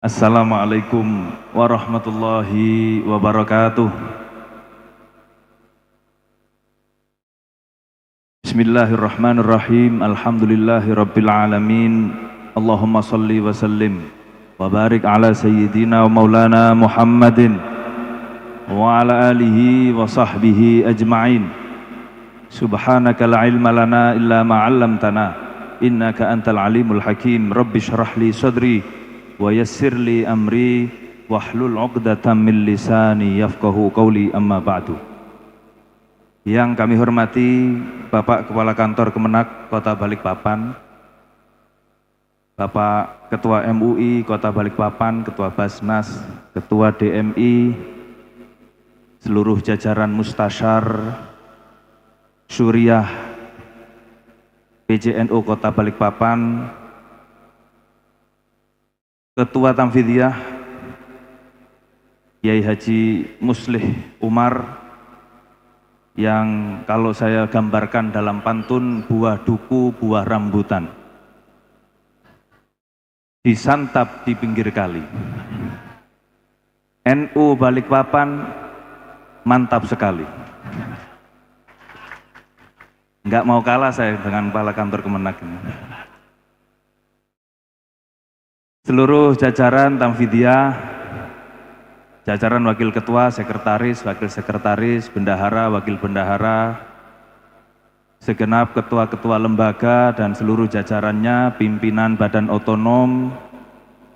Assalamualaikum warahmatullahi wabarakatuh. Bismillahirrahmanirrahim. Alhamdulillahi rabbil alamin. Allahumma salli wa sallim wa barik ala sayyidina wa maulana Muhammadin wa ala alihi wa sahbihi ajma'in. Subhanaka la ilma lana illa ma 'allamtana innaka antal alimul hakim. Rabbi shrah li sadri wa yassir li amri wahlul 'uqdatam min lisani yafqahu qawli, amma ba'du. Yang kami hormati Bapak Kepala Kantor Kemenak Kota Balikpapan, Bapak Ketua MUI Kota Balikpapan, Ketua Basnas, Ketua DMI, seluruh jajaran Mustasyar Syuriah PJNU Kota Balikpapan, Ketua Tamfidiyah Yai Haji Muslih Umar, yang kalau saya gambarkan dalam pantun, buah duku buah rambutan disantap di pinggir kali. NU Balikpapan mantap sekali. Nggak mau kalah saya dengan Kepala Kantor Kemenak ini. Seluruh jajaran Tamfidiyah, jajaran wakil ketua, sekretaris, wakil sekretaris, bendahara, wakil bendahara, segenap ketua-ketua lembaga dan seluruh jajarannya, pimpinan badan otonom,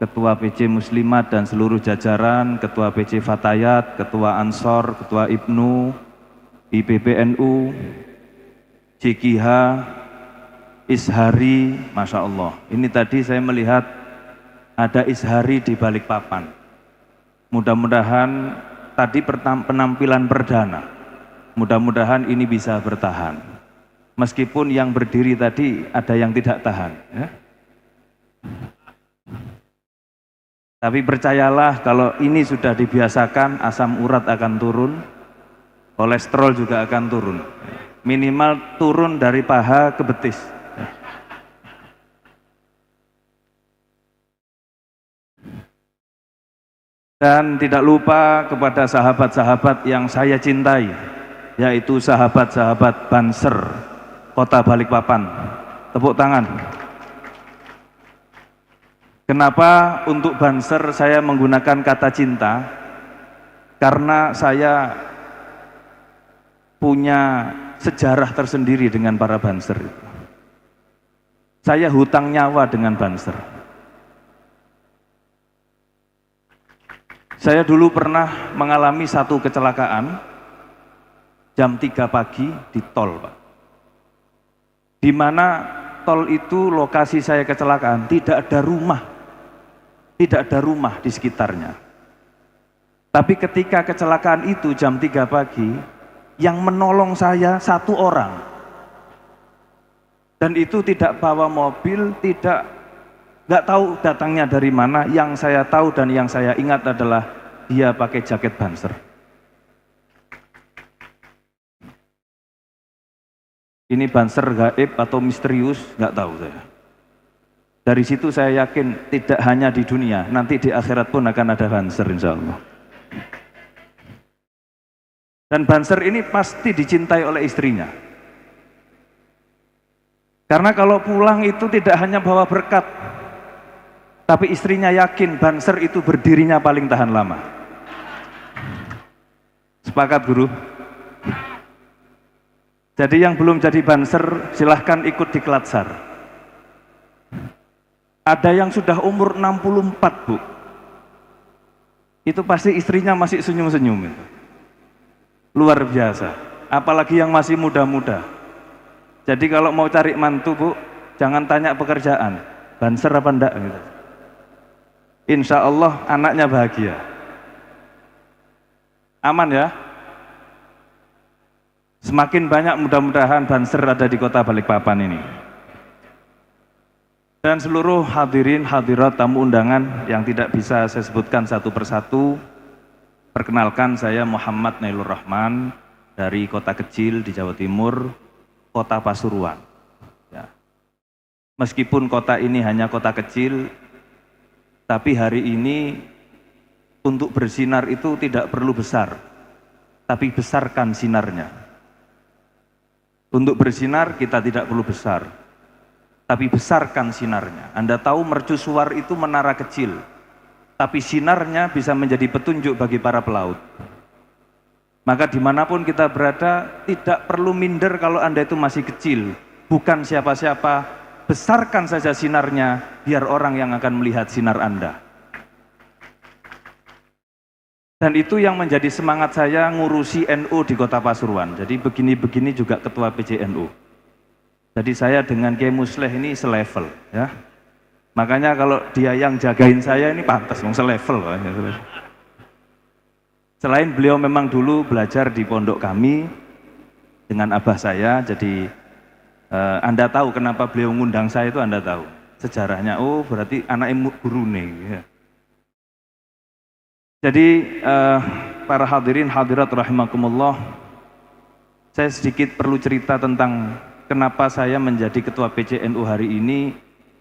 ketua PC Muslimat dan seluruh jajaran, ketua PC Fatayat, ketua Ansor, ketua Ibnu, IPBNU, JKH, Ishari, Masya Allah. Ini tadi saya melihat ada Ishari di Balikpapan. Mudah-mudahan tadi penampilan perdana, mudah-mudahan ini bisa bertahan. Meskipun yang berdiri tadi ada yang tidak tahan, ya. Tapi percayalah, kalau ini sudah dibiasakan, asam urat akan turun, kolesterol juga akan turun. Minimal turun dari paha ke betis. Dan tidak lupa kepada sahabat-sahabat yang saya cintai, yaitu sahabat-sahabat Banser Kota Balikpapan. Tepuk tangan. Kenapa untuk Banser saya menggunakan kata cinta? Karena saya punya sejarah tersendiri dengan para Banser. Saya hutang nyawa dengan Banser. Saya dulu pernah mengalami satu kecelakaan jam 3 pagi di tol, Pak. Di mana tol itu lokasi saya kecelakaan, tidak ada rumah di sekitarnya. Tapi ketika kecelakaan itu jam 3 pagi, yang menolong saya satu orang. Dan itu tidak bawa mobil, nggak tahu datangnya dari mana. Yang saya tahu dan yang saya ingat adalah dia pakai jaket Banser. Ini Banser gaib atau misterius, nggak tahu saya. Dari situ saya yakin tidak hanya di dunia, nanti di akhirat pun akan ada Banser, insya Allah. Dan Banser ini pasti dicintai oleh istrinya. Karena kalau pulang itu tidak hanya bawa berkat, tapi istrinya yakin Banser itu berdirinya paling tahan lama. Sepakat, Guru? Jadi yang belum jadi Banser silahkan ikut di Klatsar. Ada yang sudah umur 64, Bu. Itu pasti istrinya masih senyum-senyum itu. Luar biasa. Apalagi yang masih muda-muda. Jadi kalau mau cari mantu, Bu, jangan tanya pekerjaan, Banser apa enggak gitu. Insya Allah anaknya bahagia. Aman ya? Semakin banyak mudah-mudahan Banser ada di Kota Balikpapan ini. Dan seluruh hadirin hadirat tamu undangan yang tidak bisa saya sebutkan satu persatu, perkenalkan, saya Muhammad Nailur Rahman dari kota kecil di Jawa Timur, Kota Pasuruan. Ya. Meskipun kota ini hanya kota kecil, Tapi hari ini untuk bersinar itu tidak perlu besar, tapi besarkan sinarnya. Untuk bersinar kita tidak perlu besar, tapi besarkan sinarnya. Anda tahu mercusuar itu menara kecil, tapi sinarnya bisa menjadi petunjuk bagi para pelaut. Maka dimanapun kita berada, tidak perlu minder kalau Anda itu masih kecil, bukan siapa-siapa. Besarkan saja sinarnya, biar orang yang akan melihat sinar Anda. Dan itu yang menjadi semangat saya ngurusi NU di Kota Pasuruan. Jadi begini-begini juga ketua PCNU. Jadi saya dengan Kiai Musleh ini selevel, ya. Makanya kalau dia yang jagain saya ini pantas, selevel. Selain beliau memang dulu belajar di pondok kami dengan abah saya, jadi Anda tahu kenapa beliau ngundang saya itu, Anda tahu sejarahnya. Oh, berarti anak guru nih, ya. Jadi para hadirin hadirat rahimakumullah, saya sedikit perlu cerita tentang kenapa saya menjadi ketua PCNU hari ini.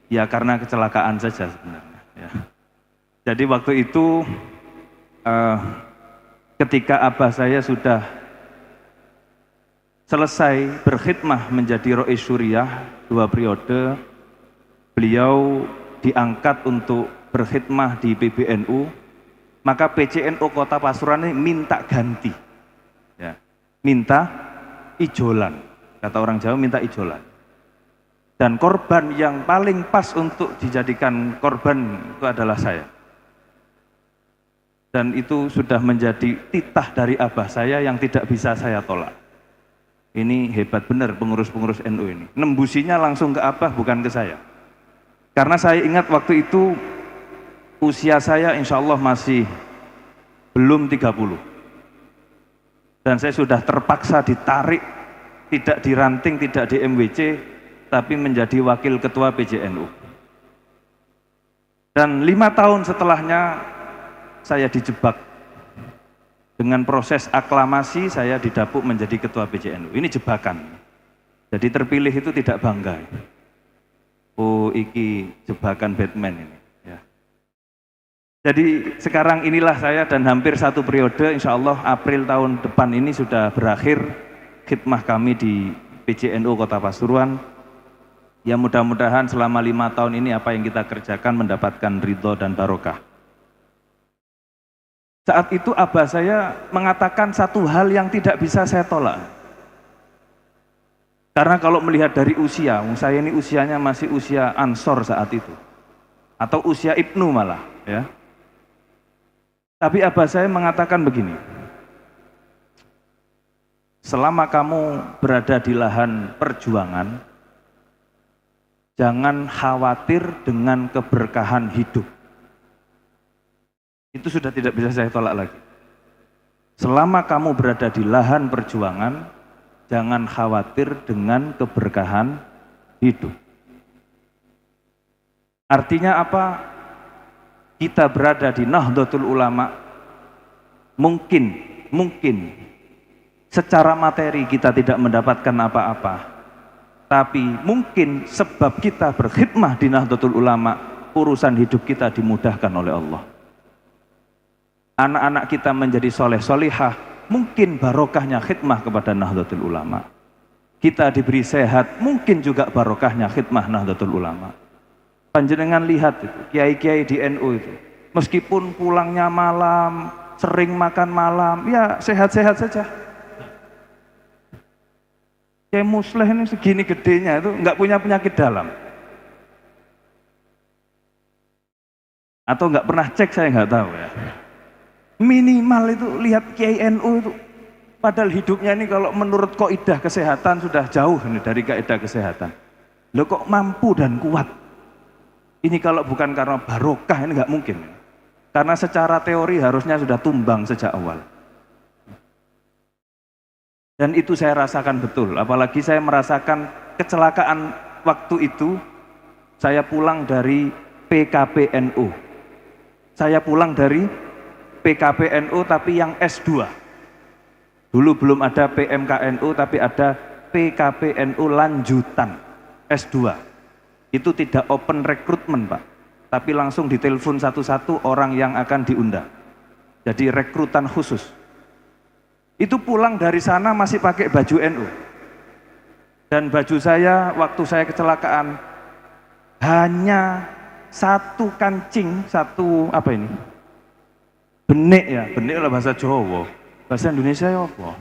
Ya karena kecelakaan saja sebenarnya, ya. Jadi waktu itu ketika abah saya sudah selesai berkhidmah menjadi Rois Syuriah 2 periode, beliau diangkat untuk berkhidmah di PBNU, maka PCNU Kota Pasuruan ini minta ganti, ya, minta ijolan, kata orang Jawa minta ijolan. Dan korban yang paling pas untuk dijadikan korban itu adalah saya. Dan itu sudah menjadi titah dari abah saya yang tidak bisa saya tolak. Ini hebat benar pengurus-pengurus NU ini. Nembusinya langsung ke abah, bukan ke saya. Karena saya ingat waktu itu usia saya insya Allah masih belum 30. Dan saya sudah terpaksa ditarik, tidak diranting, tidak di MWC, tapi menjadi wakil ketua PCNU. Dan 5 tahun setelahnya saya dijebak. Dengan proses aklamasi saya didapuk menjadi ketua PCNU. Ini jebakan. Jadi terpilih itu tidak bangga. Oh, iki jebakan Batman ini, ya. Jadi sekarang inilah saya, dan hampir 1 periode, insya Allah April tahun depan ini sudah berakhir khidmah kami di PCNU Kota Pasuruan. Ya mudah-mudahan selama 5 tahun ini apa yang kita kerjakan mendapatkan ridho dan barokah. Saat itu abah saya mengatakan satu hal yang tidak bisa saya tolak. Karena kalau melihat dari usia, saya ini usianya masih usia Ansor saat itu, atau usia Ibnu malah, ya. Tapi abah saya mengatakan begini, selama kamu berada di lahan perjuangan, jangan khawatir dengan keberkahan hidup. Itu sudah tidak bisa saya tolak lagi. Selama kamu berada di lahan perjuangan, jangan khawatir dengan keberkahan hidup. Artinya apa? Kita berada di Nahdlatul Ulama, mungkin secara materi kita tidak mendapatkan apa-apa, tapi mungkin sebab kita berkhidmah di Nahdlatul Ulama, urusan hidup kita dimudahkan oleh Allah. Anak-anak kita menjadi soleh solihah, mungkin barokahnya khidmah kepada Nahdlatul Ulama. Kita diberi sehat, mungkin juga barokahnya khidmah Nahdlatul Ulama. Panjenengan lihat itu, kiai-kiai di NU itu, meskipun pulangnya malam, sering makan malam, ya sehat-sehat saja. Kiai Musleh ini segini gedenya itu nggak punya penyakit dalam, atau nggak pernah cek, saya nggak tahu ya. Minimal itu lihat Kiai NU itu, padahal hidupnya ini kalau menurut kaidah kesehatan sudah jauh ini dari kaidah kesehatan. Loh kok mampu dan kuat? Ini kalau bukan karena barokah ini nggak mungkin. Karena secara teori harusnya sudah tumbang sejak awal. Dan itu saya rasakan betul, apalagi saya merasakan kecelakaan waktu itu. Saya pulang dari PKPNU. Saya pulang dari PKPNU tapi yang S2. Dulu belum ada PMKNU tapi ada PKPNU lanjutan S2. Itu tidak open rekrutmen, Pak, tapi langsung ditelepon satu-satu orang yang akan diundang. Jadi rekrutan khusus. Itu pulang dari sana masih pakai baju NU. Dan baju saya waktu saya kecelakaan hanya satu kancing, satu apa ini? Benik ya, benik lah bahasa Jawa. Bahasa Indonesia ya apa?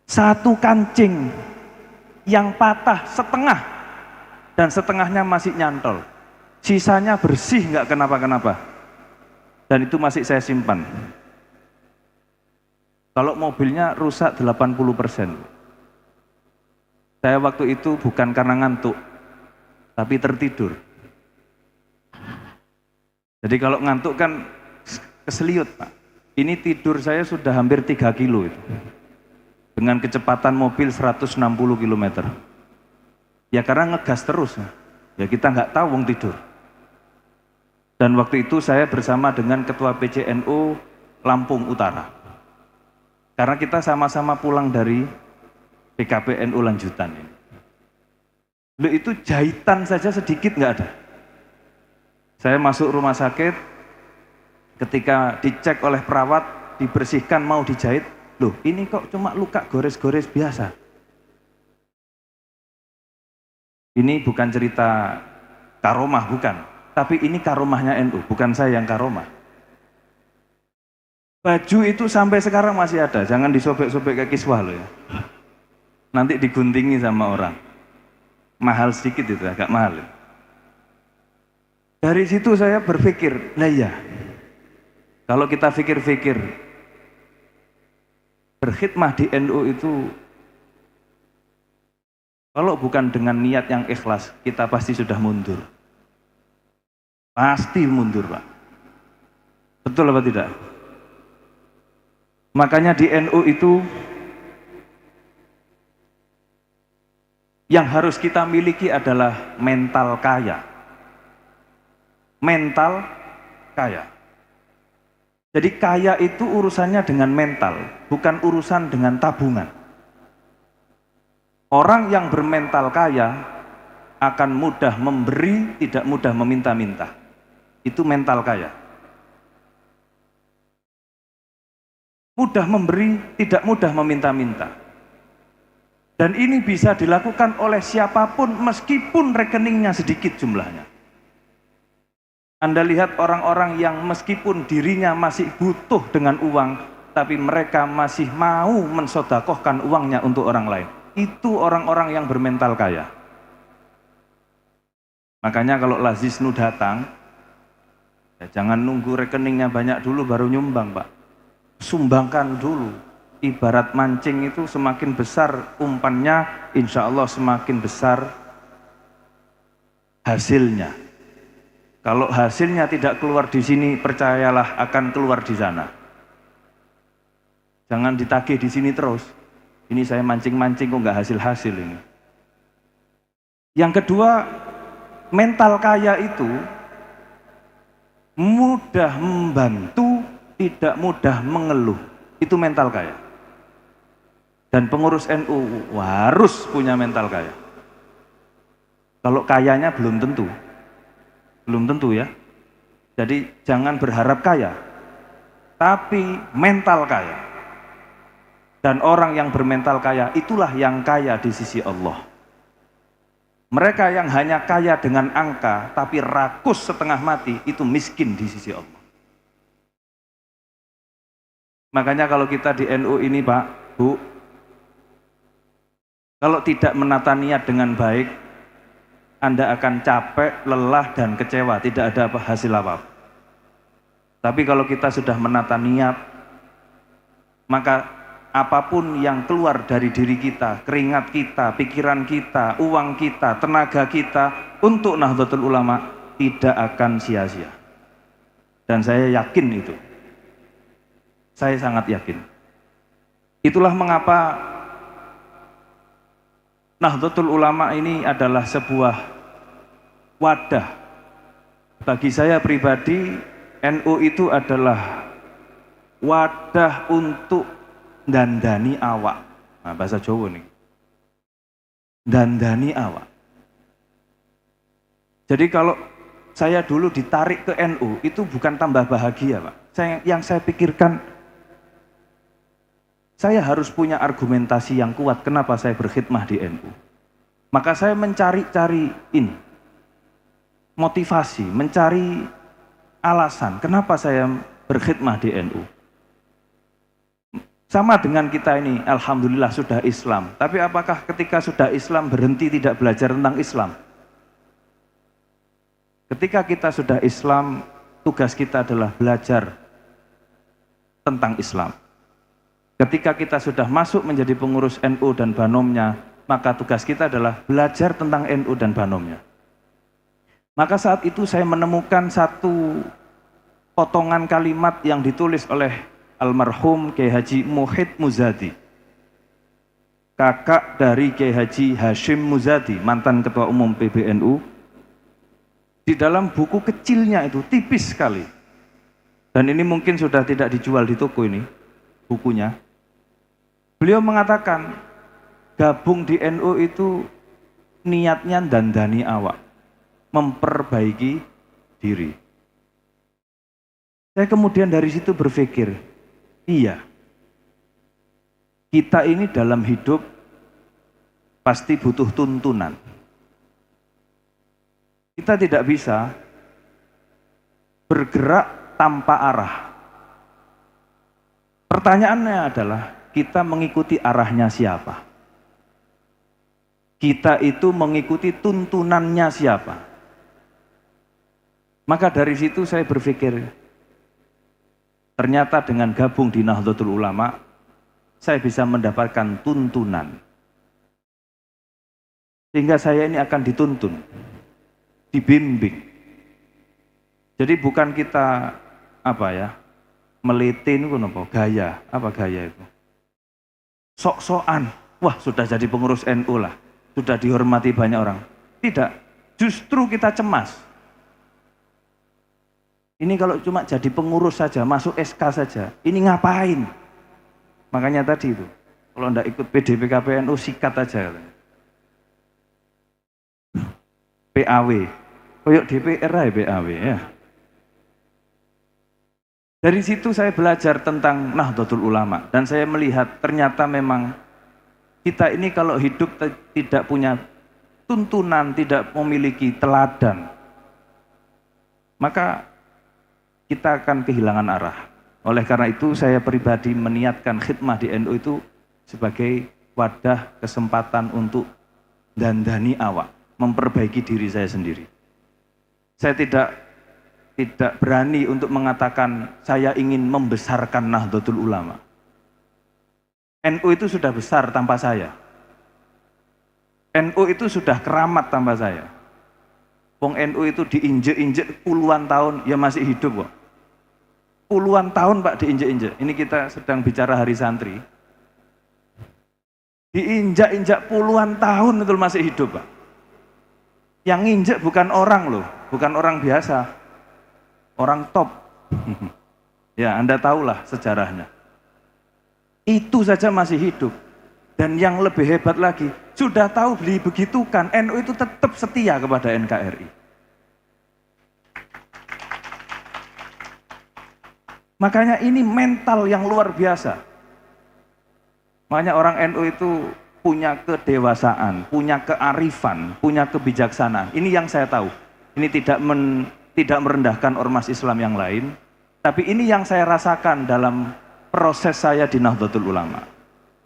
Satu kancing yang patah setengah dan setengahnya masih nyantol. Sisanya bersih, nggak kenapa-kenapa. Dan itu masih saya simpan. Kalau mobilnya rusak 80%. Saya waktu itu bukan karena ngantuk, tapi tertidur. Jadi kalau ngantuk kan keseliut, Pak. Ini tidur saya sudah hampir 3 kilo itu. Dengan kecepatan mobil 160 km. Ya karena ngegas terus. Ya kita nggak tahu wong tidur. Dan waktu itu saya bersama dengan Ketua PCNU Lampung Utara. Karena kita sama-sama pulang dari PKP NU lanjutan ini. Loh itu jahitan saja sedikit nggak ada. Saya masuk rumah sakit, ketika dicek oleh perawat, dibersihkan mau dijahit, loh ini kok cuma luka gores-gores biasa. Ini bukan cerita karomah, bukan. Tapi ini karomahnya NU, bukan saya yang karomah. Baju itu sampai sekarang masih ada, jangan disobek-sobek ke kiswah loh ya. Nanti diguntingi sama orang. Mahal sedikit itu, agak mahal. Dari situ saya berpikir, nah iya, kalau kita pikir-pikir, berkhidmah di NU itu, kalau bukan dengan niat yang ikhlas, kita pasti sudah mundur. Pasti mundur, Pak. Betul apa tidak? Makanya di NU itu, yang harus kita miliki adalah mental kaya. Mental kaya. Jadi kaya itu urusannya dengan mental, bukan urusan dengan tabungan. Orang yang bermental kaya akan mudah memberi, tidak mudah meminta-minta. Itu mental kaya. Mudah memberi, tidak mudah meminta-minta. Dan ini bisa dilakukan oleh siapapun meskipun rekeningnya sedikit jumlahnya. Anda lihat orang-orang yang meskipun dirinya masih butuh dengan uang, tapi mereka masih mau mensodakohkan uangnya untuk orang lain. Itu orang-orang yang bermental kaya. Makanya kalau Lazisnu datang, ya jangan nunggu rekeningnya banyak dulu baru nyumbang, Pak. Sumbangkan dulu. Ibarat mancing itu semakin besar umpannya, insya Allah semakin besar hasilnya. Kalau hasilnya tidak keluar di sini, percayalah akan keluar di sana. Jangan ditagih di sini terus. Ini saya mancing-mancing kok nggak hasil-hasil ini. Yang kedua, mental kaya itu mudah membantu, tidak mudah mengeluh. Itu mental kaya. Dan pengurus NU harus punya mental kaya. Kalau kayanya belum tentu. Belum tentu ya. Jadi jangan berharap kaya, tapi mental kaya. Dan orang yang bermental kaya itulah yang kaya di sisi Allah. Mereka yang hanya kaya dengan angka tapi rakus setengah mati, itu miskin di sisi Allah. Makanya kalau kita di NU ini, Pak, Bu, kalau tidak menata niat dengan baik, Anda akan capek, lelah, dan kecewa, tidak ada hasil apa-apa. Tapi kalau kita sudah menata niat, maka apapun yang keluar dari diri kita, keringat kita, pikiran kita, uang kita, tenaga kita, untuk Nahdlatul Ulama, tidak akan sia-sia. Dan saya yakin itu. Saya sangat yakin. Itulah mengapa Nahdlatul Ulama ini adalah sebuah wadah. Bagi saya pribadi, NU itu adalah wadah untuk dandani awak. Nah, bahasa Jawa nih. Dandani awak. Jadi kalau saya dulu ditarik ke NU, itu bukan tambah bahagia, Pak. Yang saya pikirkan, saya harus punya argumentasi yang kuat kenapa saya berkhidmah di NU. Maka saya mencari-cari ini, motivasi, mencari alasan kenapa saya berkhidmah di NU. Sama dengan kita ini, alhamdulillah sudah Islam. Tapi apakah ketika sudah Islam berhenti tidak belajar tentang Islam? Ketika kita sudah Islam, tugas kita adalah belajar tentang Islam. Ketika kita sudah masuk menjadi pengurus NU dan Banomnya, maka tugas kita adalah belajar tentang NU dan Banomnya. Maka saat itu saya menemukan satu potongan kalimat yang ditulis oleh almarhum Kiai Haji Muhid Muzadi, kakak dari Kiai Haji Hashim Muzadi, mantan ketua umum PBNU. Di dalam buku kecilnya itu, tipis sekali, dan ini mungkin sudah tidak dijual di toko ini bukunya. Beliau mengatakan gabung di NU itu niatnya dandani awak, memperbaiki diri. Saya kemudian dari situ berpikir, iya, kita ini dalam hidup pasti butuh tuntunan. Kita tidak bisa bergerak tanpa arah. Pertanyaannya adalah, kita mengikuti arahnya siapa? Kita itu mengikuti tuntunannya siapa? Maka dari situ saya berpikir, ternyata dengan gabung di Nahdlatul Ulama, saya bisa mendapatkan tuntunan. Sehingga saya ini akan dituntun, dibimbing. Jadi bukan kita melete itu gaya, apa gaya itu? Sok-sokan, wah sudah jadi pengurus NU lah, sudah dihormati banyak orang. Tidak, justru kita cemas. Ini kalau cuma jadi pengurus saja, masuk SK saja, ini ngapain? Makanya tadi itu, kalau enggak ikut PDPKPNU sikat aja. PAW, koyok DPR ya PAW ya. Dari situ saya belajar tentang Nahdlatul Ulama, dan saya melihat ternyata memang kita ini kalau hidup tidak punya tuntunan, tidak memiliki teladan, maka kita akan kehilangan arah. Oleh karena itu saya pribadi meniatkan khidmah di NU itu sebagai wadah kesempatan untuk dandani awak, memperbaiki diri saya sendiri. Saya tidak berani untuk mengatakan saya ingin membesarkan Nahdlatul Ulama. NU itu sudah besar tanpa saya. NU itu sudah keramat tanpa saya. Wong NU itu diinjek-injek puluhan tahun, ya masih hidup kok. Puluhan tahun Pak diinjek-injek. Ini kita sedang bicara hari santri. Diinjak-injak puluhan tahun itu masih hidup Pak. Yang injek bukan orang loh, bukan orang biasa. Orang top. Ya, Anda tahulah sejarahnya. Itu saja masih hidup. Dan yang lebih hebat lagi, sudah tahu begitukan, NU itu tetap setia kepada NKRI. Makanya ini mental yang luar biasa. Makanya orang NU itu punya kedewasaan, punya kearifan, punya kebijaksanaan. Ini yang saya tahu. Ini tidak merendahkan ormas Islam yang lain, tapi ini yang saya rasakan dalam proses saya di Nahdlatul Ulama.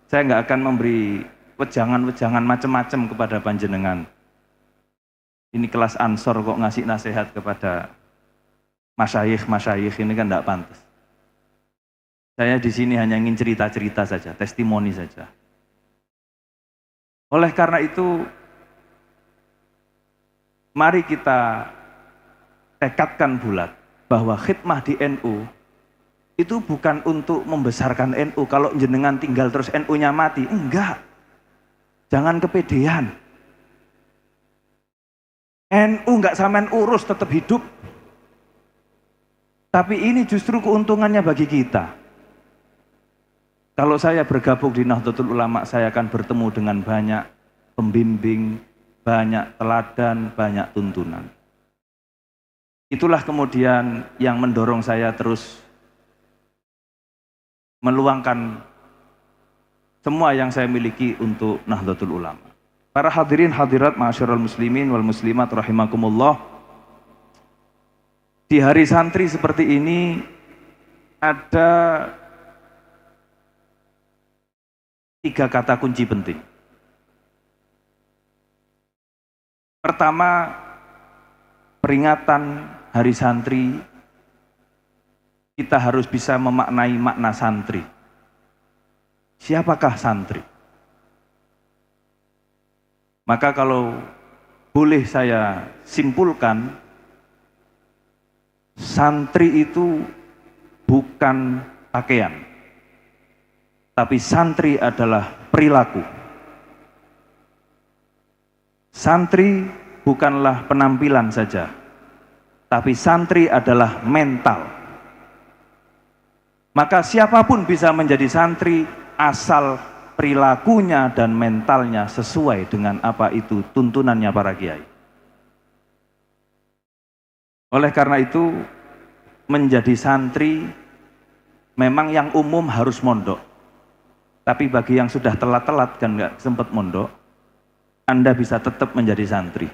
Saya nggak akan memberi wejangan-wejangan macam-macam kepada panjenengan. Ini kelas Ansor kok ngasih nasihat kepada masyayikh ini kan nggak pantas. Saya di sini hanya ingin cerita-cerita saja, testimoni saja. Oleh karena itu, mari kita tekadkan bulat bahwa khidmah di NU itu bukan untuk membesarkan NU. Kalau jenengan tinggal terus NU-nya mati, enggak. Jangan kepedean. NU enggak sampean urus, tetap hidup. Tapi ini justru keuntungannya bagi kita. Kalau saya bergabung di Nahdlatul Ulama, saya akan bertemu dengan banyak pembimbing, banyak teladan, banyak tuntunan. Itulah kemudian yang mendorong saya terus meluangkan semua yang saya miliki untuk Nahdlatul Ulama. Para hadirin hadirat ma'asyiral muslimin wal muslimat rahimakumullah. Di hari santri seperti ini ada 3 kata kunci penting. Pertama, peringatan hari santri, kita harus bisa memaknai makna santri. Siapakah santri? Maka kalau boleh saya simpulkan, santri itu bukan pakaian, tapi santri adalah perilaku. Santri bukanlah penampilan saja, tapi santri adalah mental. Maka siapapun bisa menjadi santri asal perilakunya dan mentalnya sesuai dengan apa itu tuntunannya para kiai. Oleh karena itu, menjadi santri memang yang umum harus mondok. Tapi bagi yang sudah telat-telat kan nggak sempat mondok, Anda bisa tetap menjadi santri.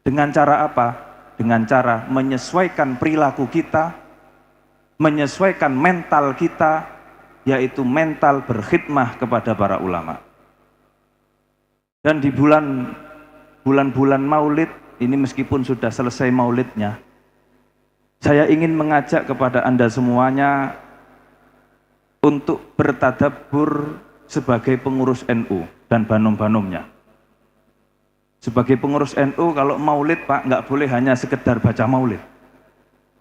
Dengan cara apa? Dengan cara menyesuaikan perilaku kita, menyesuaikan mental kita, yaitu mental berkhidmah kepada para ulama. Dan di bulan-bulan Maulid, ini meskipun sudah selesai Maulidnya, saya ingin mengajak kepada Anda semuanya untuk bertadabbur sebagai pengurus NU dan banum-banumnya. Sebagai pengurus NU, kalau Maulid Pak, nggak boleh hanya sekedar baca Maulid,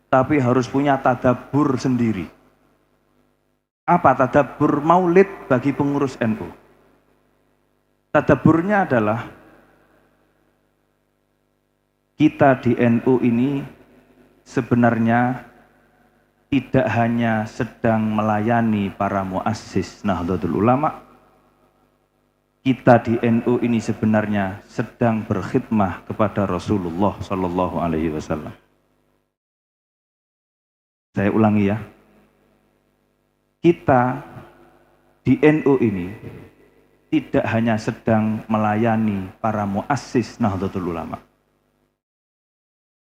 tapi harus punya tadabbur sendiri. Apa tadabbur Maulid bagi pengurus NU? Tadabburnya adalah kita di NU ini sebenarnya tidak hanya sedang melayani para muassis Nahdlatul Ulama, kita di NU ini sebenarnya sedang berkhidmah kepada Rasulullah Shallallahu Alaihi Wasallam. Saya ulangi ya, kita di NU ini tidak hanya sedang melayani para muassis Nahdlatul Ulama.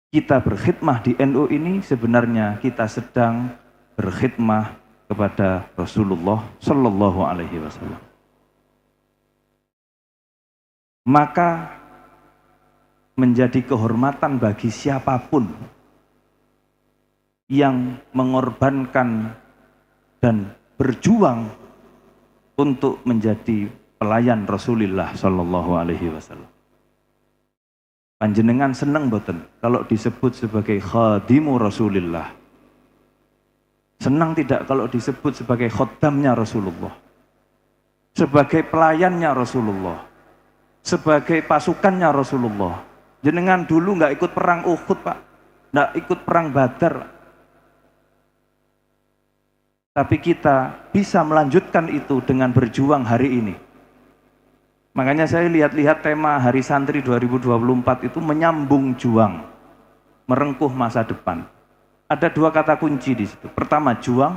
Kita berkhidmah di NU ini sebenarnya kita sedang berkhidmah kepada Rasulullah Shallallahu Alaihi Wasallam. Maka menjadi kehormatan bagi siapapun yang mengorbankan dan berjuang untuk menjadi pelayan Rasulullah Shallallahu Alaihi Wasallam. Panjenengan seneng boten kalau disebut sebagai khadimu Rasulillah? Senang tidak kalau disebut sebagai khodamnya Rasulullah? Sebagai pelayannya Rasulullah? Sebagai pasukannya Rasulullah? Jenengan dulu nggak ikut perang Uhud Pak, nggak ikut perang Badar, tapi kita bisa melanjutkan itu dengan berjuang hari ini. Makanya saya lihat-lihat tema Hari Santri 2024 itu menyambung juang, merengkuh masa depan. Ada 2 kata kunci di situ. Pertama, juang,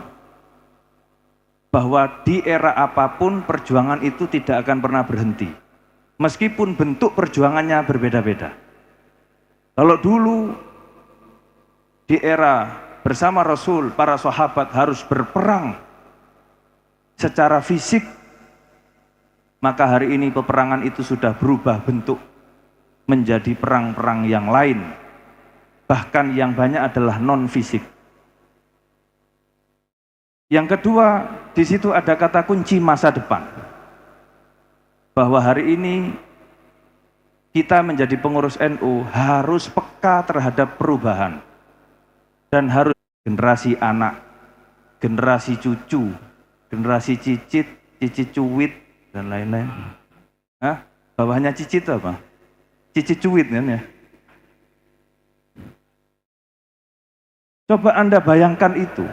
bahwa di era apapun perjuangan itu tidak akan pernah berhenti. Meskipun bentuk perjuangannya berbeda-beda. Kalau dulu di era bersama Rasul, para sahabat harus berperang secara fisik, maka hari ini peperangan itu sudah berubah bentuk menjadi perang-perang yang lain, bahkan yang banyak adalah non-fisik. Yang kedua, di situ ada kata kunci masa depan, bahwa hari ini kita menjadi pengurus NU harus peka terhadap perubahan dan harus generasi anak, generasi cucu, generasi cicit, cicit cuwit, dan lain-lain. Hah? Bawahnya cicit apa? Cicit cuwit kan ya? Coba Anda bayangkan itu.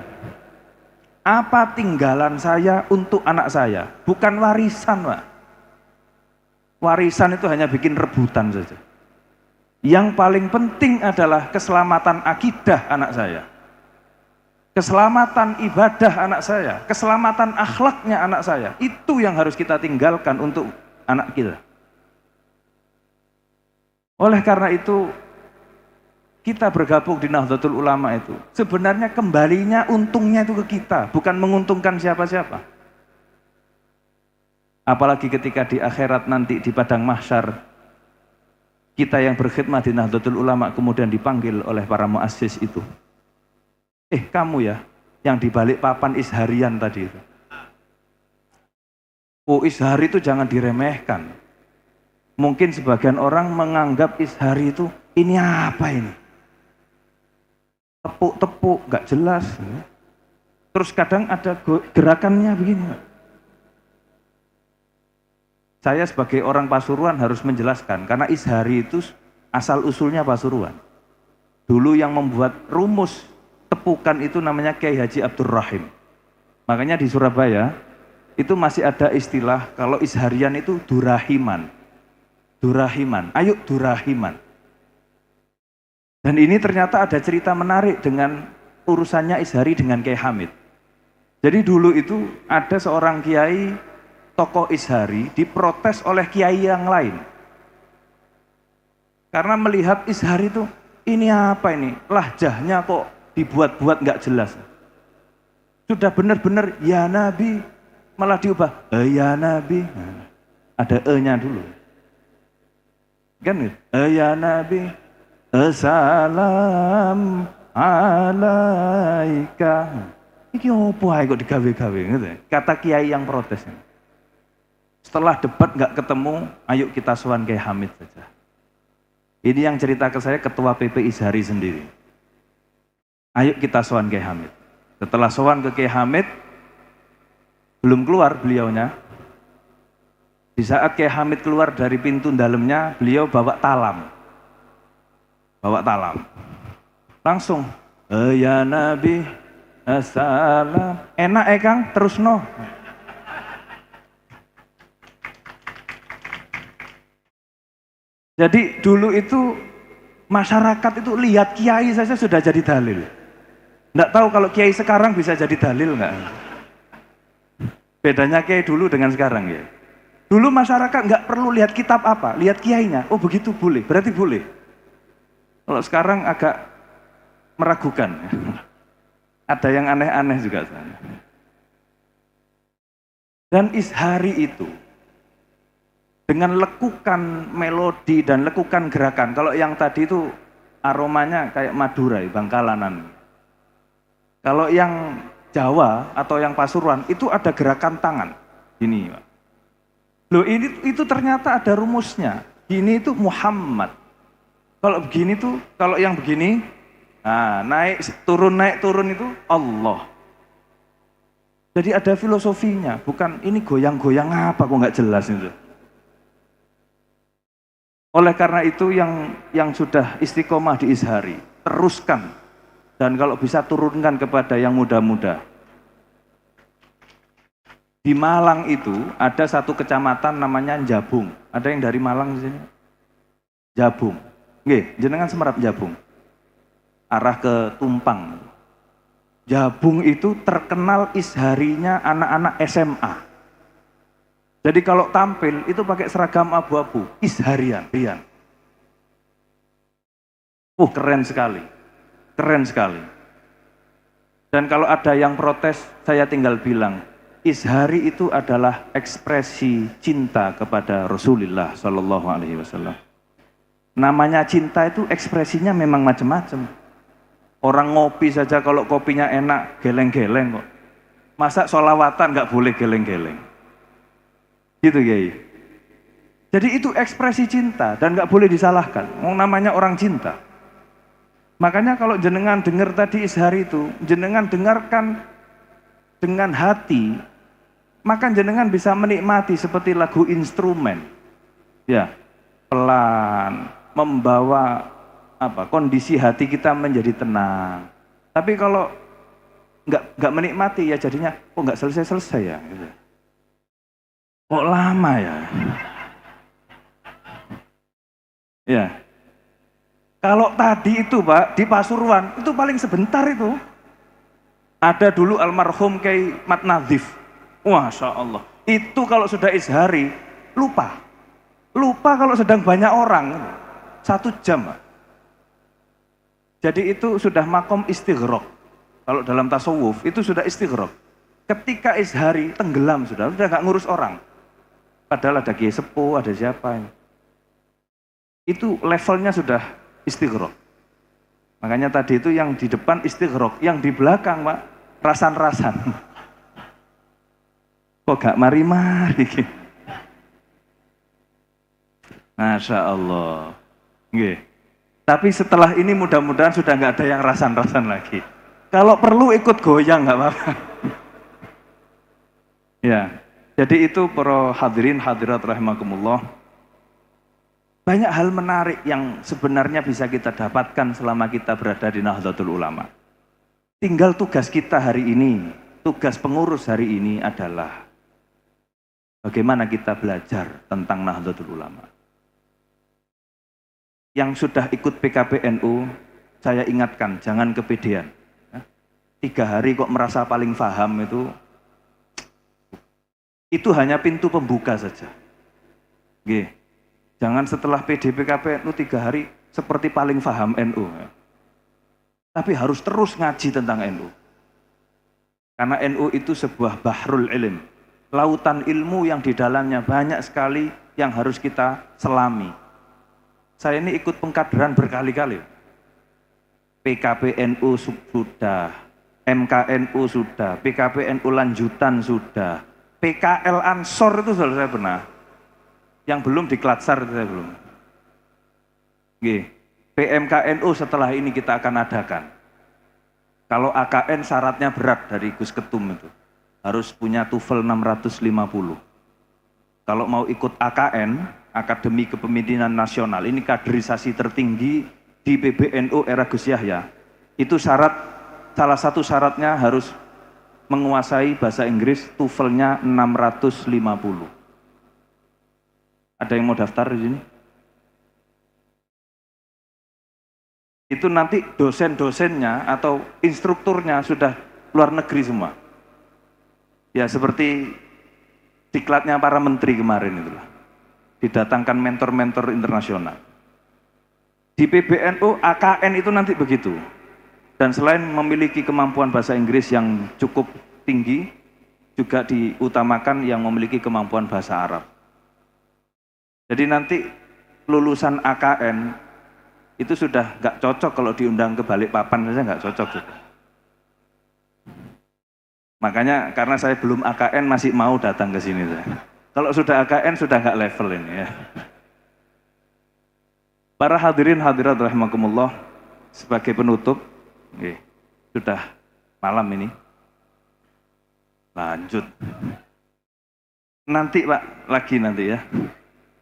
Apa tinggalan saya untuk anak saya? Bukan warisan Pak. Warisan itu hanya bikin rebutan saja. Yang paling penting adalah keselamatan akidah anak saya, keselamatan ibadah anak saya, keselamatan akhlaknya anak saya. Itu yang harus kita tinggalkan untuk anak kita. Oleh karena itu, kita bergabung di Nahdlatul Ulama itu sebenarnya kembalinya untungnya itu ke kita, bukan menguntungkan siapa-siapa. Apalagi ketika di akhirat nanti di padang mahsyar, kita yang berkhidmat di Nahdlatul Ulama kemudian dipanggil oleh para muassis itu. Kamu ya, yang di balik papan isharian tadi itu. Oh, ishari itu jangan diremehkan. Mungkin sebagian orang menganggap ishari itu, ini apa ini? Tepuk-tepuk, gak jelas. Terus kadang ada gerakannya begini. Saya sebagai orang Pasuruan harus menjelaskan, karena ishari itu asal-usulnya Pasuruan. Dulu yang membuat rumus tepukan itu namanya Kiai Haji Abdur Rahim. Makanya di Surabaya, itu masih ada istilah, kalau isharian itu durahiman. Durahiman, ayo durahiman. Dan ini ternyata ada cerita menarik dengan urusannya ishari dengan Kiai Hamid. Jadi dulu itu ada seorang kiai tokoh ishari diprotes oleh kiai yang lain. Karena melihat ishari itu, ini apa ini? Lahjahnya kok dibuat-buat nggak jelas. Sudah benar-benar ya Nabi, malah diubah ya Nabi. Ada e-nya dulu. Kan ya Nabi, assalam alaika. Iki opo ae kok digawe-gawe gitu. Kata kiai yang protes. Setelah debat nggak ketemu, ayo kita sowan Kiai Hamid saja. Ini yang cerita ke saya ketua PP Ishari sendiri. Ayo kita sowan Kiai Hamid. Setelah sowan ke Kiai Hamid, belum keluar beliaunya. Di saat Kiai Hamid keluar dari pintu dalamnya, beliau bawa talam. Bawa talam. Langsung, ya Nabi, assalam. Enak Kang, terus no. Jadi dulu itu masyarakat itu lihat kiai saja sudah jadi dalil. Nggak tahu kalau kiai sekarang bisa jadi dalil nggak? Bedanya kiai dulu dengan sekarang ya. Dulu masyarakat nggak perlu lihat kitab apa, lihat kiainya. Oh begitu boleh, berarti boleh. Kalau sekarang agak meragukan. Ada yang aneh-aneh juga. Dan ishari itu dengan lekukan melodi dan lekukan gerakan. Kalau yang tadi itu aromanya kayak Madura, Bangkalanan. Kalau yang Jawa atau yang Pasuruan itu ada gerakan tangan. Ini, Pak. Loh itu ternyata ada rumusnya. Gini itu Muhammad. Kalau begini tuh, kalau yang begini, nah, naik turun itu Allah. Jadi ada filosofinya, bukan ini goyang-goyang apa kok nggak jelas itu. Oleh karena itu yang sudah istiqomah di ishari, teruskan. Dan kalau bisa turunkan kepada yang muda-muda. Di Malang itu ada satu kecamatan namanya Jabung. Ada yang dari Malang di sini? Jabung. Nggih, jenengan semerap Jabung. Arah ke Tumpang. Jabung itu terkenal isharinya anak-anak SMA. Jadi kalau tampil itu pakai seragam abu-abu, isharian. Keren sekali. Keren sekali. Dan kalau ada yang protes, saya tinggal bilang, ishari itu adalah ekspresi cinta kepada Rasulullah Shallallahu Alaihi Wasallam. Namanya cinta itu ekspresinya memang macam-macam. Orang ngopi saja kalau kopinya enak, geleng-geleng kok. Masa sholawatan nggak boleh geleng-geleng? Gitu Kiai. Jadi itu ekspresi cinta dan nggak boleh disalahkan. Namanya orang cinta. Makanya kalau jenengan dengar tadi ishari itu, jenengan dengarkan dengan hati, maka jenengan bisa menikmati seperti lagu instrumen. Ya, pelan, membawa kondisi hati kita menjadi tenang. Tapi kalau nggak menikmati ya jadinya, kok nggak selesai ya. Gitu. Kok lama ya? Ya. Kalau tadi itu Pak, di Pasuruan, itu paling sebentar itu. Ada dulu almarhum Kiai Mat Nadhif. Masya Allah. Itu kalau sudah ishari, lupa. Lupa kalau sedang banyak orang. 1 jam Pak. Jadi itu sudah makom istighraq. Kalau dalam tasawuf, itu sudah istighraq. Ketika ishari, tenggelam sudah nggak ngurus orang. Padahal ada kiai sepuh, ada siapa ini. Itu levelnya sudah istighraq. Makanya tadi itu yang di depan istighraq, yang di belakang Pak, rasan-rasan. Kok gak mari-mari? Masya Allah. Nggih. Tapi setelah ini mudah-mudahan sudah nggak ada yang rasan-rasan lagi. Kalau perlu ikut goyang nggak apa-apa. Ya, jadi itu para hadirin hadirat rahimakumullah. Banyak hal menarik yang sebenarnya bisa kita dapatkan selama kita berada di Nahdlatul Ulama. Tinggal tugas kita hari ini, tugas pengurus hari ini adalah bagaimana kita belajar tentang Nahdlatul Ulama. Yang sudah ikut PKPNU, saya ingatkan, jangan kepedean. 3 hari kok merasa paling paham itu hanya pintu pembuka saja. Oke. Jangan setelah PKPNU 3 hari seperti paling paham NU. Tapi harus terus ngaji tentang NU. Karena NU itu sebuah bahrul ilm, lautan ilmu yang di dalamnya banyak sekali yang harus kita selami. Saya ini ikut pengkaderan berkali-kali. PKPNU sudah, MKNU sudah, PKPNU lanjutan sudah, PKL Ansor itu sudah saya pernah. Yang belum di Klatsar itu saya belum. PMKNU setelah ini kita akan adakan. Kalau AKN syaratnya berat dari Gus Ketum itu. Harus punya TOEFL 650. Kalau mau ikut AKN, Akademi Kepemimpinan Nasional, ini kaderisasi tertinggi di PBNU era Gus Yahya. Itu salah satu syaratnya harus menguasai bahasa Inggris, TOEFL-nya 650. Ada yang mau daftar di sini? Itu nanti dosen-dosennya atau instrukturnya sudah luar negeri semua. Ya seperti diklatnya para menteri kemarin itulah. Didatangkan mentor-mentor internasional. Di PBNU, AKN itu nanti begitu. Dan selain memiliki kemampuan bahasa Inggris yang cukup tinggi, juga diutamakan yang memiliki kemampuan bahasa Arab. Jadi nanti lulusan AKN itu sudah nggak cocok kalau diundang ke Balikpapan saja nggak cocok juga. Makanya karena saya belum AKN masih mau datang ke sini. Kalau sudah AKN sudah nggak level ini ya. Para hadirin hadirat rahimakumullah, sebagai penutup, sudah malam ini. Lanjut. Nanti Pak, lagi nanti ya.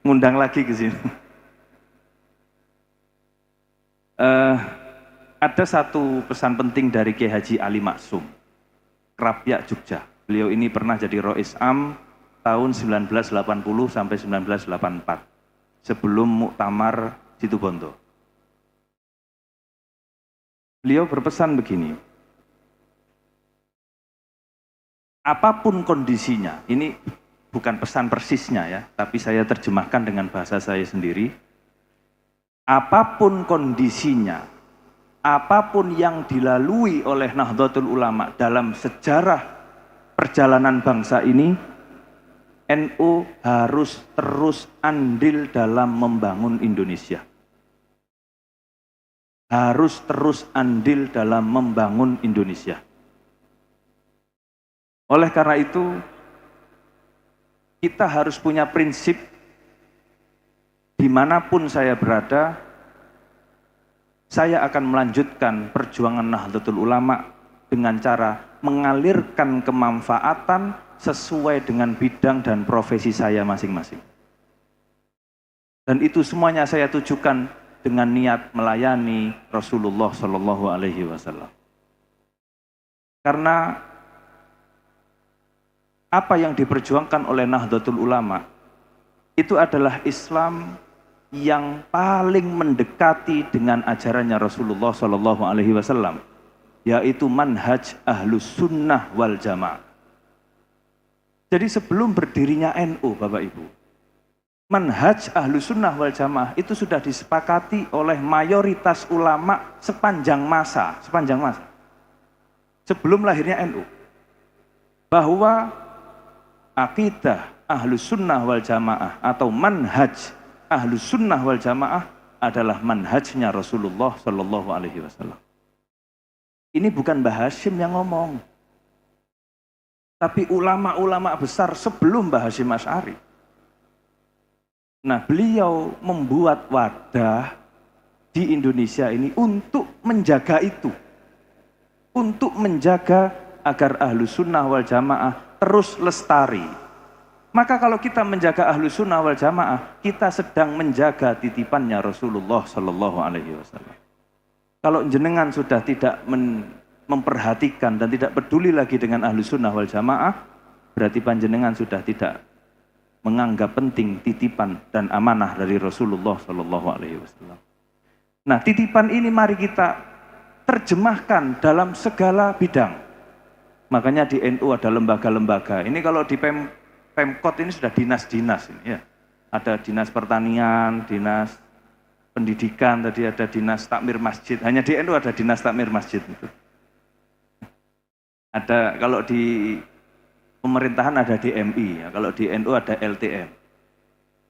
Ngundang lagi ke sini. Ada satu pesan penting dari Kiai Haji Ali Maksum, Krapyak Jogja. Beliau ini pernah jadi Rois Am tahun 1980 sampai 1984 sebelum Muktamar Situbondo. Beliau berpesan begini, apapun kondisinya, ini bukan pesan persisnya ya, tapi saya terjemahkan dengan bahasa saya sendiri. Apapun kondisinya, apapun yang dilalui oleh Nahdlatul Ulama dalam sejarah perjalanan bangsa ini, NU harus terus andil dalam membangun Indonesia. Harus terus andil dalam membangun Indonesia. Oleh karena itu, kita harus punya prinsip dimanapun saya berada, saya akan melanjutkan perjuangan Nahdlatul Ulama dengan cara mengalirkan kemanfaatan sesuai dengan bidang dan profesi saya masing-masing. Dan itu semuanya saya tujukan dengan niat melayani Rasulullah Shallallahu Alaihi Wasallam. Karena apa yang diperjuangkan oleh Nahdlatul Ulama itu adalah Islam yang paling mendekati dengan ajarannya Rasulullah Shallallahu Alaihi Wasallam, yaitu manhaj ahlus sunnah wal jamaah. Jadi sebelum berdirinya NU, Bapak Ibu, manhaj ahlus sunnah wal jamaah itu sudah disepakati oleh mayoritas ulama sepanjang masa. Sebelum lahirnya NU, bahwa akidah ahlus sunnah wal jamaah atau manhaj ahlus sunnah wal jamaah adalah manhajnya Rasulullah Shallallahu Alaihi Wasallam. Ini bukan Mbah Hashim yang ngomong, tapi ulama-ulama besar sebelum Mbah Hashim Asy'ari. Nah, beliau membuat wadah di Indonesia ini untuk menjaga itu, untuk menjaga agar ahlus sunnah wal jamaah terus lestari. Maka kalau kita menjaga ahlus sunnah wal jamaah, kita sedang menjaga titipannya Rasulullah Shallallahu Alaihi Wasallam. Kalau jenengan sudah tidak memperhatikan dan tidak peduli lagi dengan ahlus sunnah wal jamaah, berarti panjenengan sudah tidak menganggap penting titipan dan amanah dari Rasulullah Shallallahu Alaihi Wasallam. Nah, titipan ini mari kita terjemahkan dalam segala bidang. Makanya di NU ada lembaga-lembaga. Ini kalau di Pemkot ini sudah dinas-dinas ini ya. Ada dinas pertanian, dinas pendidikan, tadi ada dinas takmir masjid. Hanya di NU ada dinas takmir masjid itu. Ada kalau di pemerintahan ada DMI, ya. Kalau di NU ada LTM.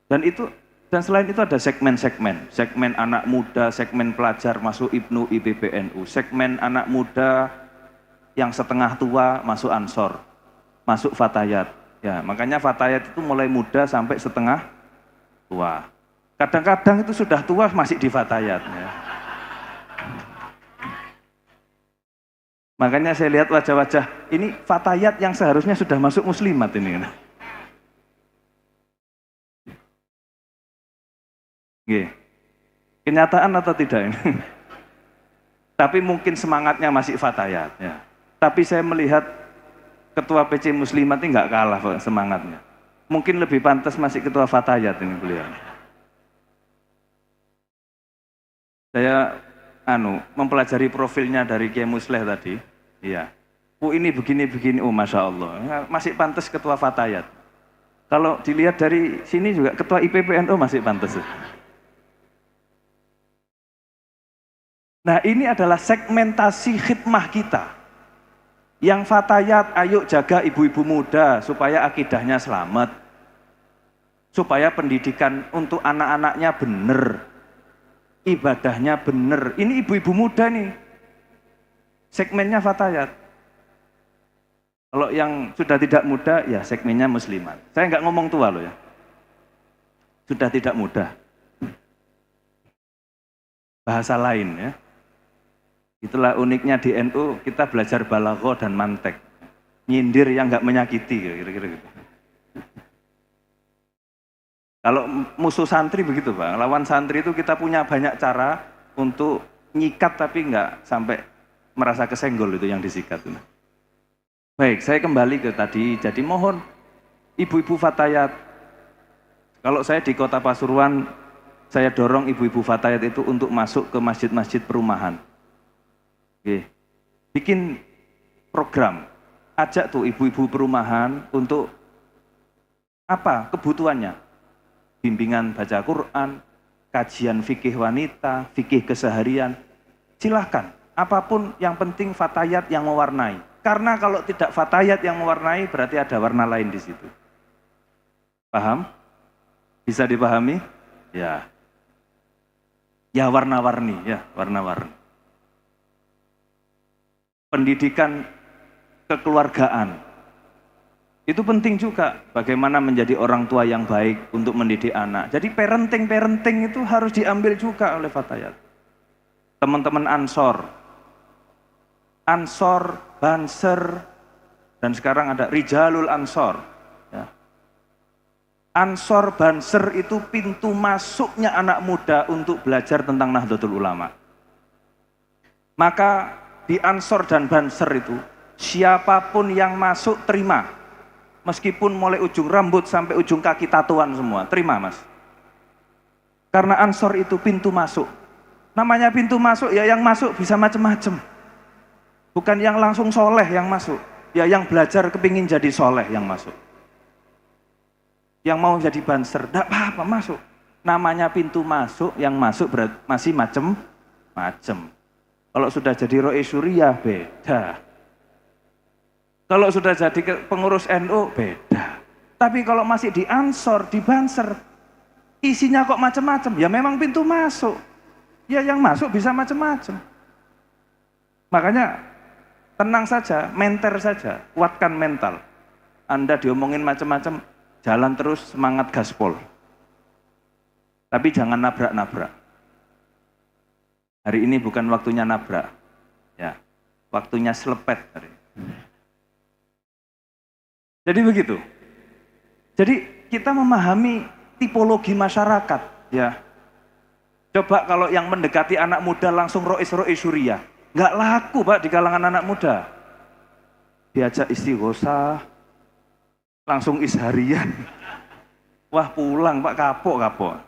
Dan selain itu ada segmen-segmen. Segmen anak muda, segmen pelajar masuk IPNU, IPBNU. Segmen anak muda yang setengah tua masuk Ansor, masuk Fatayat. Ya, makanya Fatayat itu mulai muda sampai setengah tua. Kadang-kadang itu sudah tua masih di Fatayat. Ya. Makanya saya lihat wajah-wajah ini Fatayat yang seharusnya sudah masuk muslimat ini. Oke. Kenyataan atau tidak ini? Tapi mungkin semangatnya masih Fatayat. Ya. Tapi saya melihat Ketua PC Muslimat ini nggak kalah semangatnya. Mungkin lebih pantas masih Ketua Fatayat ini beliau. Saya mempelajari profilnya dari Kiai Musleh tadi. Iya. Ini begini-begini, Masya Allah. Masih pantas Ketua Fatayat. Kalau dilihat dari sini juga Ketua IPPNU masih pantas. Nah, ini adalah segmentasi khidmah kita. Yang Fatayat, ayo jaga ibu-ibu muda supaya akidahnya selamat, supaya pendidikan untuk anak-anaknya benar, ibadahnya benar. Ini ibu-ibu muda nih, segmennya Fatayat. Kalau yang sudah tidak muda, ya segmennya muslimat. Saya nggak ngomong tua loh ya, sudah tidak muda. Bahasa lain ya. Itulah uniknya di NU, kita belajar balaghah dan mantek. Nyindir yang nggak menyakiti, kira-kira gitu. Kalau musuh santri begitu Pak, lawan santri itu kita punya banyak cara untuk nyikat tapi nggak sampai merasa kesenggol itu yang disikat. Baik, saya kembali ke tadi, jadi mohon ibu-ibu Fatayat, kalau saya di Kota Pasuruan, saya dorong ibu-ibu Fatayat itu untuk masuk ke masjid-masjid perumahan. Oke. Bikin program, ajak tuh ibu-ibu perumahan untuk apa kebutuhannya, bimbingan baca Quran, kajian fikih wanita, fikih keseharian, silahkan, apapun yang penting Fatayat yang mewarnai, karena kalau tidak Fatayat yang mewarnai berarti ada warna lain di situ. Paham? Bisa dipahami? Ya, ya warna-warni, ya warna-warni. Pendidikan kekeluargaan itu penting juga, bagaimana menjadi orang tua yang baik untuk mendidik anak. Jadi parenting itu harus diambil juga oleh Fatayat. Teman-teman Ansor, Banser, dan sekarang ada Rijalul Ansor ya. Ansor, Banser itu pintu masuknya anak muda untuk belajar tentang Nahdlatul Ulama. Maka di Ansor dan Banser itu siapapun yang masuk terima, meskipun mulai ujung rambut sampai ujung kaki tatuan semua, terima Mas. Karena Ansor itu pintu masuk. Namanya pintu masuk ya yang masuk bisa macam-macam. Bukan yang langsung soleh yang masuk. Ya yang belajar kepingin jadi soleh yang masuk. Yang mau jadi banser, enggak apa-apa masuk. Namanya pintu masuk, yang masuk masih macam-macam. Kalau sudah jadi Rois Suriah beda. Kalau sudah jadi pengurus NU beda. Tapi kalau masih di Ansor, di Banser, isinya kok macam-macam, ya memang pintu masuk. Ya yang masuk bisa macam-macam. Makanya tenang saja, menter saja, kuatkan mental. Anda diomongin macam-macam, jalan terus semangat gaspol. Tapi jangan nabrak-nabrak. Hari ini bukan waktunya nabrak. Ya, waktunya selepet hari. Jadi begitu. Jadi kita memahami tipologi masyarakat, ya. Coba kalau yang mendekati anak muda langsung Rois Suriah, nggak laku Pak di kalangan anak muda. Diajak istighosah, langsung isharian. Wah pulang Pak, kapok.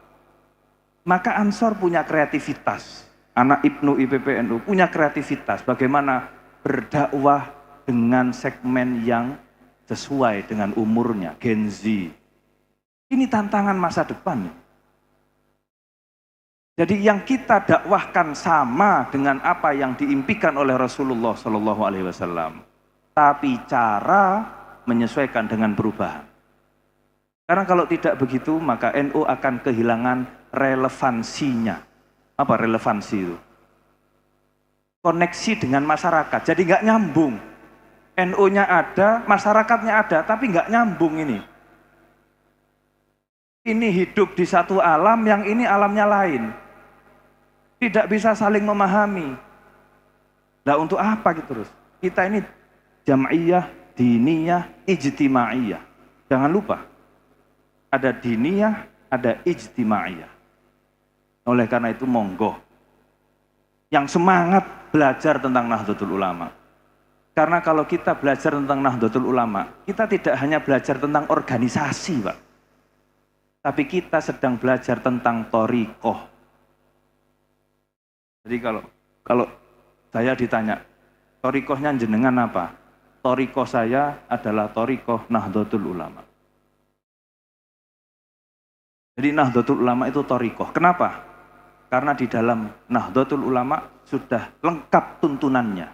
Maka Ansor punya kreativitas. Anak Ibnu IPPNU punya kreativitas. Bagaimana berdakwah dengan segmen yang sesuai dengan umurnya, Gen Z. Ini tantangan masa depan. Jadi yang kita dakwahkan sama dengan apa yang diimpikan oleh Rasulullah Shallallahu Alaihi Wasallam. Tapi cara menyesuaikan dengan perubahan. Karena kalau tidak begitu, maka NU akan kehilangan relevansinya. Apa relevansi itu? Koneksi dengan masyarakat, jadi nggak nyambung. NU-nya ada, masyarakatnya ada, tapi nggak nyambung ini. Ini hidup di satu alam, yang ini alamnya lain. Tidak bisa saling memahami. Nah untuk apa gitu terus? Kita ini jam'iyah, diniyah, ijtimaiyah. Jangan lupa, ada diniyah, ada ijtimaiyah. Oleh karena itu monggo yang semangat belajar tentang Nahdlatul Ulama. Karena kalau kita belajar tentang Nahdlatul Ulama, kita tidak hanya belajar tentang organisasi, Pak. Tapi kita sedang belajar tentang thariqah. Jadi kalau saya ditanya, thariqahnya jenengan apa? Thariqah saya adalah thariqah Nahdlatul Ulama. Jadi Nahdlatul Ulama itu thariqah. Kenapa? Karena di dalam Nahdlatul Ulama sudah lengkap tuntunannya.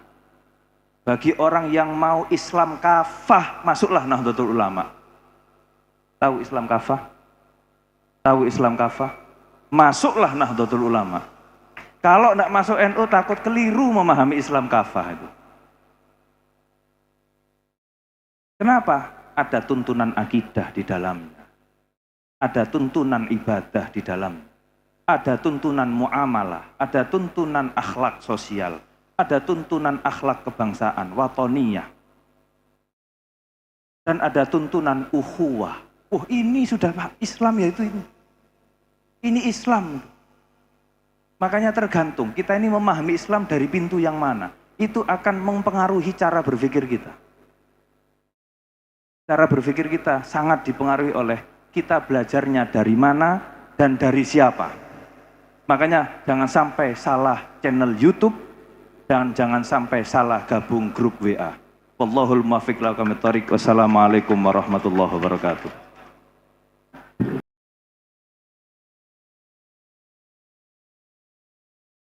Bagi orang yang mau Islam kafah, masuklah Nahdlatul Ulama. Tahu Islam kafah? Tahu Islam kafah? Masuklah Nahdlatul Ulama. Kalau tidak masuk NU takut keliru memahami Islam kafah itu. Kenapa? Ada tuntunan akidah di dalamnya. Ada tuntunan ibadah di dalamnya. Ada tuntunan muamalah, ada tuntunan akhlak sosial, ada tuntunan akhlak kebangsaan, watoniyah. Dan ada tuntunan ukhuwah. Ini sudah Islam ya itu ini. Ini Islam. Makanya tergantung, kita ini memahami Islam dari pintu yang mana. Itu akan mempengaruhi cara berpikir kita. Cara berpikir kita sangat dipengaruhi oleh kita belajarnya dari mana dan dari siapa. Makanya jangan sampai salah channel YouTube dan jangan sampai salah gabung grup WA. Wallahul muwaffiq ila aqwamit thoriq. Wassalamualaikum warahmatullahi wabarakatuh.